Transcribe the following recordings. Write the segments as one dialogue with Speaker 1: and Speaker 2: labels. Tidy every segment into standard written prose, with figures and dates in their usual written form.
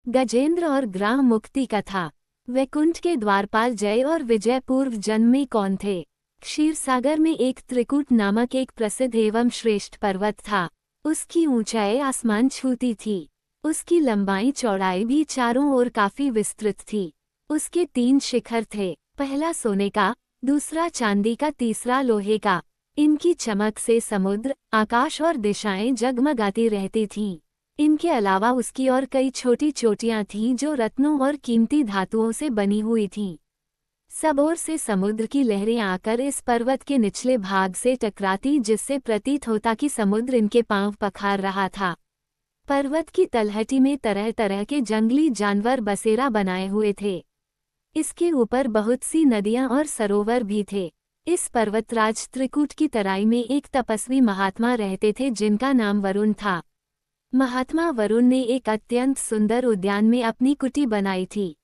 Speaker 1: गजेंद्र और ग्राह मुक्ति कथा। वैकुंठ के द्वारपाल जय और विजय पूर्व जन्म में कौन थे? क्षीरसागर में एक त्रिकूट नामक एक प्रसिद्ध एवं श्रेष्ठ पर्वत था। उसकी ऊंचाई आसमान छूती थी। उसकी लंबाई चौड़ाई भी चारों ओर काफी विस्तृत थी। उसके 3 शिखर थे, पहला सोने का, दूसरा चांदी का, तीसरा लोहे का। इनकी चमक से समुद्र, आकाश और दिशाएं जगमगाती रहती थीं। इनके अलावा उसकी और कई छोटी चोटियां थीं जो रत्नों और कीमती धातुओं से बनी हुई थीं। सब ओर से समुद्र की लहरें आकर इस पर्वत के निचले भाग से टकराती, जिससे प्रतीत होता कि समुद्र इनके पांव पखार रहा था। पर्वत की तलहटी में तरह तरह के जंगली जानवर बसेरा बनाए हुए थे। इसके ऊपर बहुत सी नदियां और सरोवर भी थे। इस पर्वतराज त्रिकूट की तराई में एक तपस्वी महात्मा रहते थे जिनका नाम वरुण था। महात्मा वरुण ने एक अत्यंत सुंदर उद्यान में अपनी कुटी बनाई थी।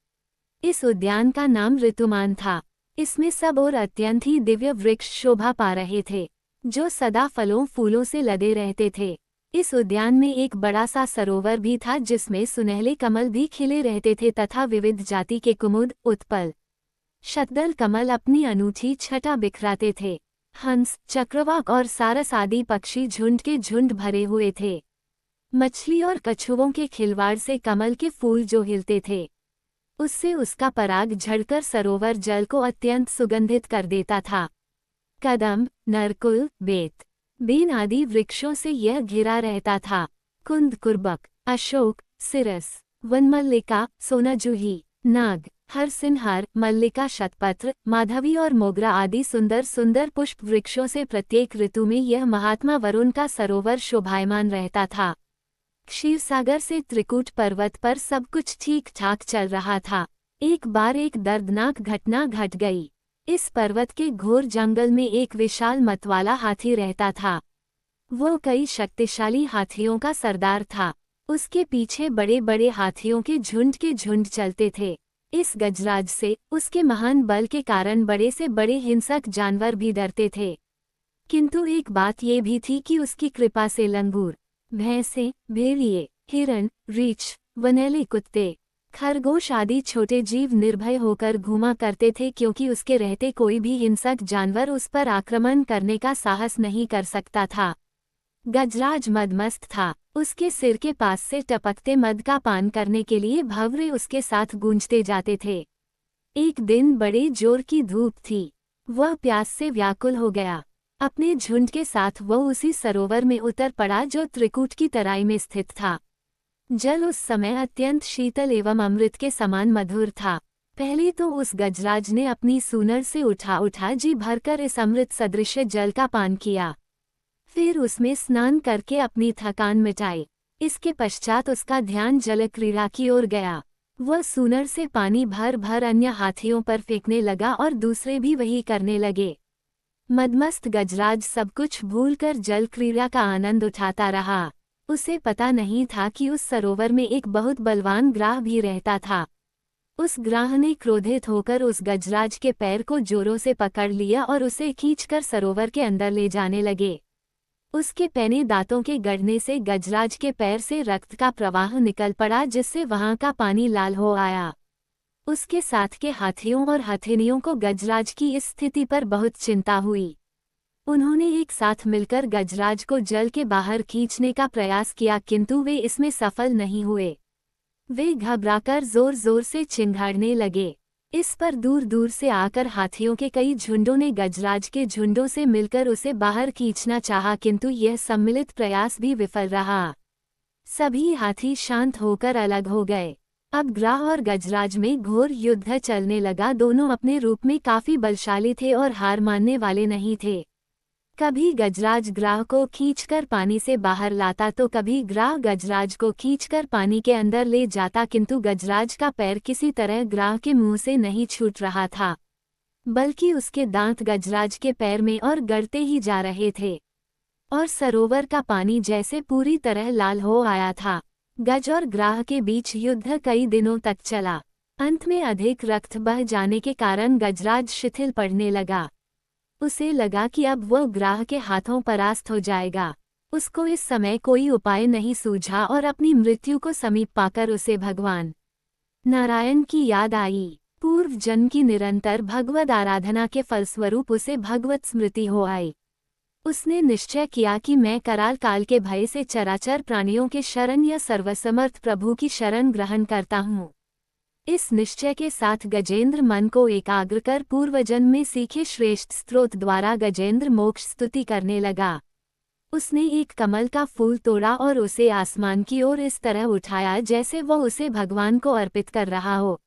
Speaker 1: इस उद्यान का नाम ऋतुमान था। इसमें सब और अत्यंत ही दिव्य वृक्ष शोभा पा रहे थे, जो सदा फलों फूलों से लदे रहते थे। इस उद्यान में एक बड़ा सा सरोवर भी था जिसमें सुनहले कमल भी खिले रहते थे तथा विविध जाति के कुमुद, उत्पल, शतदल कमल अपनी अनूठी छटा बिखराते थे। हंस, चक्रवाक और सारस आदि पक्षी झुंड के झुंड भरे हुए थे। मछली और कछुओं के खिलवाड़ से कमल के फूल जो हिलते थे, उससे उसका पराग झड़कर सरोवर जल को अत्यंत सुगंधित कर देता था। कदम्ब, नरकुल, बेत, बेन आदि वृक्षों से यह घिरा रहता था। कुंद, कुर्बक, अशोक, सिरस, वनमल्लिका, सोनाजूही, नाग, हरसिंहार, मल्लिका, शतपत्र, माधवी और मोगरा आदि सुंदर सुंदर पुष्प वृक्षों से प्रत्येक ऋतु में यह महात्मा वरुण का सरोवर शोभायमान रहता था। क्षीरसागर से त्रिकूट पर्वत पर सब कुछ ठीक ठाक चल रहा था। एक बार एक दर्दनाक घटना घट गई। इस पर्वत के घोर जंगल में एक विशाल मतवाला हाथी रहता था। वो कई शक्तिशाली हाथियों का सरदार था। उसके पीछे बड़े बड़े हाथियों के झुंड चलते थे। इस गजराज से, उसके महान बल के कारण बड़े से बड़े हिंसक जानवर भी डरते थे। किंतु एक बात ये भी थी कि उसकी कृपा से लंगूर, भैंसे, भेड़िए, हिरण, रीछ, वनैले कुत्ते, खरगोश आदि छोटे जीव निर्भय होकर घूमा करते थे, क्योंकि उसके रहते कोई भी हिंसक जानवर उस पर आक्रमण करने का साहस नहीं कर सकता था। गजराज मदमस्त था। उसके सिर के पास से टपकते मद का पान करने के लिए भंवरे उसके साथ गूंजते जाते थे। एक दिन बड़े जोर की धूप थी। वह प्यास से व्याकुल हो गया। अपने झुंड के साथ वह उसी सरोवर में उतर पड़ा जो त्रिकूट की तराई में स्थित था। जल उस समय अत्यंत शीतल एवं अमृत के समान मधुर था। पहले तो उस गजराज ने अपनी सूंड से उठा जी भरकर इस अमृत सदृश जल का पान किया। फिर उसमें स्नान करके अपनी थकान मिटाई। इसके पश्चात उसका ध्यान जल क्रीड़ा की ओर गया। वह सूंड से पानी भर भर अन्य हाथियों पर फेंकने लगा और दूसरे भी वही करने लगे। मदमस्त गजराज सब कुछ भूलकर जल क्रीड़ा का आनंद उठाता रहा। उसे पता नहीं था कि उस सरोवर में एक बहुत बलवान ग्राह भी रहता था। उस ग्राह ने क्रोधित होकर उस गजराज के पैर को जोरों से पकड़ लिया और उसे खींचकर सरोवर के अंदर ले जाने लगे। उसके पैने दांतों के गड़ने से गजराज के पैर से रक्त का प्रवाह निकल पड़ा, जिससे वहां का पानी लाल हो आया। उसके साथ के हाथियों और हथिनियों को गजराज की इस स्थिति पर बहुत चिंता हुई। उन्होंने एक साथ मिलकर गजराज को जल के बाहर खींचने का प्रयास किया, किंतु वे इसमें सफल नहीं हुए। वे घबराकर जोर जोर से चिंघाड़ने लगे। इस पर दूर दूर से आकर हाथियों के कई झुंडों ने गजराज के झुंडों से मिलकर उसे बाहर खींचना चाहा, किंतु यह सम्मिलित प्रयास भी विफल रहा। सभी हाथी शांत होकर अलग हो गए। अब ग्राह और गजराज में घोर युद्ध चलने लगा। दोनों अपने रूप में काफी बलशाली थे और हार मानने वाले नहीं थे। कभी गजराज ग्राह को खींचकर पानी से बाहर लाता तो कभी ग्राह गजराज को खींचकर पानी के अंदर ले जाता, किंतु गजराज का पैर किसी तरह ग्राह के मुंह से नहीं छूट रहा था, बल्कि उसके दांत गजराज के पैर में और गड़ते ही जा रहे थे। और सरोवर का पानी जैसे पूरी तरह लाल हो आया था। गज और ग्राह के बीच युद्ध कई दिनों तक चला। अंत में अधिक रक्त बह जाने के कारण गजराज शिथिल पड़ने लगा। उसे लगा कि अब वह ग्राह के हाथों परास्त हो जाएगा। उसको इस समय कोई उपाय नहीं सूझा और अपनी मृत्यु को समीप पाकर उसे भगवान नारायण की याद आई। पूर्व जन्म की निरंतर भगवद आराधना के फलस्वरूप उसे भगवत स्मृति हो आई। उसने निश्चय किया कि मैं कराल काल के भय से चराचर प्राणियों के शरण या सर्वसमर्थ प्रभु की शरण ग्रहण करता हूँ। इस निश्चय के साथ गजेंद्र मन को एकाग्र कर पूर्वजन्म में सीखे श्रेष्ठ स्त्रोत द्वारा गजेंद्र मोक्ष स्तुति करने लगा। उसने एक कमल का फूल तोड़ा और उसे आसमान की ओर इस तरह उठाया जैसे वह उसे भगवान को अर्पित कर रहा हो।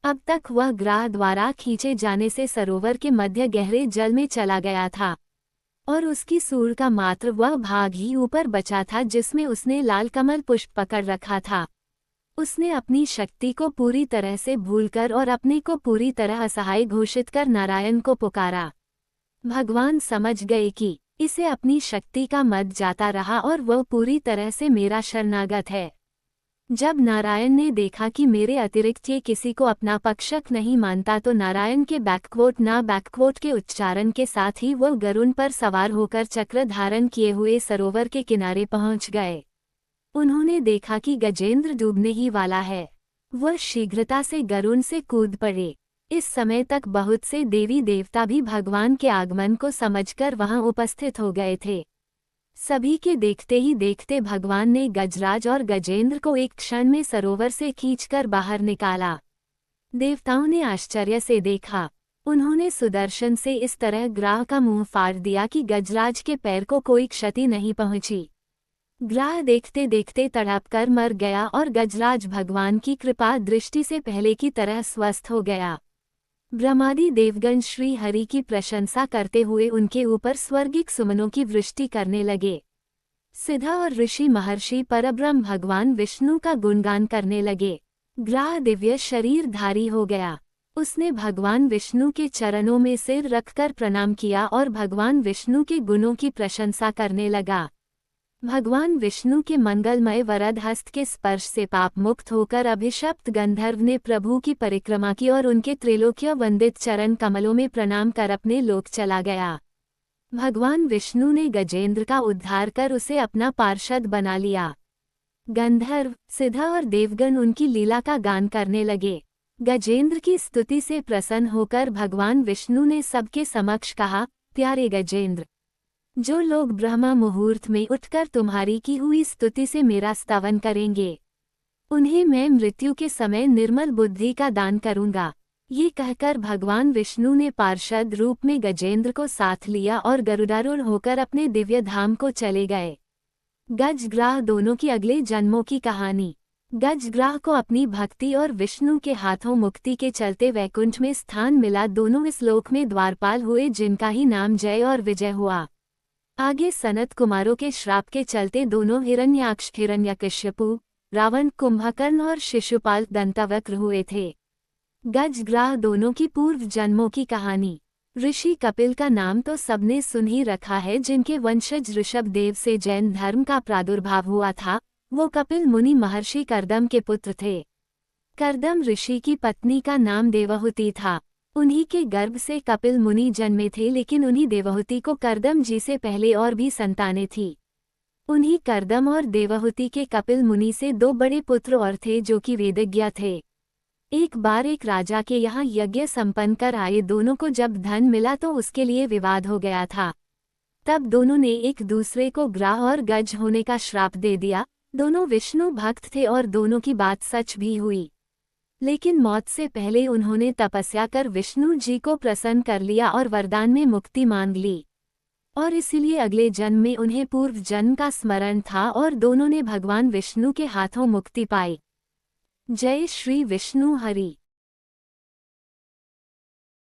Speaker 1: अब तक वह ग्राह द्वारा खींचे जाने से सरोवर के मध्य गहरे जल में चला गया था और उसकी सूंड का मात्र वह भाग ही ऊपर बचा था जिसमें उसने लाल कमल पुष्प पकड़ रखा था। उसने अपनी शक्ति को पूरी तरह से भूलकर और अपने को पूरी तरह असहाय घोषित कर नारायण को पुकारा। भगवान समझ गए कि इसे अपनी शक्ति का मद जाता रहा और वह पूरी तरह से मेरा शरणागत है। जब नारायण ने देखा कि मेरे अतिरिक्त ये किसी को अपना पक्षक नहीं मानता तो नारायण के बैकवोट के उच्चारण के साथ ही वह गरुड़ पर सवार होकर चक्र धारण किए हुए सरोवर के किनारे पहुंच गए। उन्होंने देखा कि गजेंद्र डूबने ही वाला है। वह शीघ्रता से गरुड़ से कूद पड़े। इस समय तक बहुत से देवी देवता भी भगवान के आगमन को समझकर वहां उपस्थित हो गए थे। सभी के देखते ही देखते भगवान ने गजराज और गजेंद्र को एक क्षण में सरोवर से खींचकर बाहर निकाला। देवताओं ने आश्चर्य से देखा। उन्होंने सुदर्शन से इस तरह ग्राह का मुंह फाड़ दिया कि गजराज के पैर को कोई क्षति नहीं पहुंची। ग्राह देखते देखते तड़प कर मर गया और गजराज भगवान की कृपा दृष्टि से पहले की तरह स्वस्थ हो गया। ब्रह्मादि देवगण श्री हरि की प्रशंसा करते हुए उनके ऊपर स्वर्गिक सुमनों की वृष्टि करने लगे। सिद्धा और ऋषि महर्षि परब्रह्म भगवान विष्णु का गुणगान करने लगे। ग्राह दिव्य शरीरधारी हो गया। उसने भगवान विष्णु के चरणों में सिर रखकर प्रणाम किया और भगवान विष्णु के गुणों की प्रशंसा करने लगा। भगवान विष्णु के मंगलमय वरद हस्त के स्पर्श से पाप मुक्त होकर अभिशप्त गंधर्व ने प्रभु की परिक्रमा की और उनके त्रिलोक्य वंदित चरण कमलों में प्रणाम कर अपने लोक चला गया। भगवान विष्णु ने गजेंद्र का उद्धार कर उसे अपना पार्षद बना लिया। गंधर्व, सिद्धा और देवगण उनकी लीला का गान करने लगे। गजेंद्र की स्तुति से प्रसन्न होकर भगवान विष्णु ने सबके समक्ष कहा, प्यारे गजेंद्र, जो लोग ब्रह्मा मुहूर्त में उठकर तुम्हारी की हुई स्तुति से मेरा स्तवन करेंगे, उन्हें मैं मृत्यु के समय निर्मल बुद्धि का दान करूंगा। ये कहकर भगवान विष्णु ने पार्षद रूप में गजेंद्र को साथ लिया और गरुडारूढ़ होकर अपने दिव्य धाम को चले गए। गजग्राह दोनों की अगले जन्मों की कहानी। गजग्राह को अपनी भक्ति और विष्णु के हाथों मुक्ति के चलते वैकुंठ में स्थान मिला। दोनों इस लोक में द्वारपाल हुए जिनका ही नाम जय और विजय हुआ। आगे सनत कुमारों के श्राप के चलते दोनों हिरण्याक्ष हिरण्यकश्यपु, रावण कुंभकर्ण और शिशुपाल दंतवक्र हुए थे। गजग्राह दोनों की पूर्व जन्मों की कहानी। ऋषि कपिल का नाम तो सबने सुन ही रखा है, जिनके वंशज ऋषभ देव से जैन धर्म का प्रादुर्भाव हुआ था। वो कपिल मुनि महर्षि कर्दम के पुत्र थे। कर्दम ऋषि की पत्नी का नाम देवहूति था। उन्हीं के गर्भ से कपिल मुनि जन्मे थे, लेकिन उन्हीं देवहूति को कर्दम जी से पहले और भी संतानें थीं। उन्हीं कर्दम और देवहूति के कपिल मुनि से दो बड़े पुत्र और थे जो कि वेदज्ञ थे। एक बार एक राजा के यहाँ यज्ञ संपन्न कर आए दोनों को जब धन मिला तो उसके लिए विवाद हो गया था। तब दोनों ने एक दूसरे को ग्राह और गज होने का श्राप दे दिया। दोनों विष्णु भक्त थे और दोनों की बात सच भी हुई, लेकिन मौत से पहले उन्होंने तपस्या कर विष्णु जी को प्रसन्न कर लिया और वरदान में मुक्ति मांग ली, और इसीलिए अगले जन्म में उन्हें पूर्व जन्म का स्मरण था और दोनों ने भगवान विष्णु के हाथों मुक्ति पाई। जय श्री विष्णु हरि।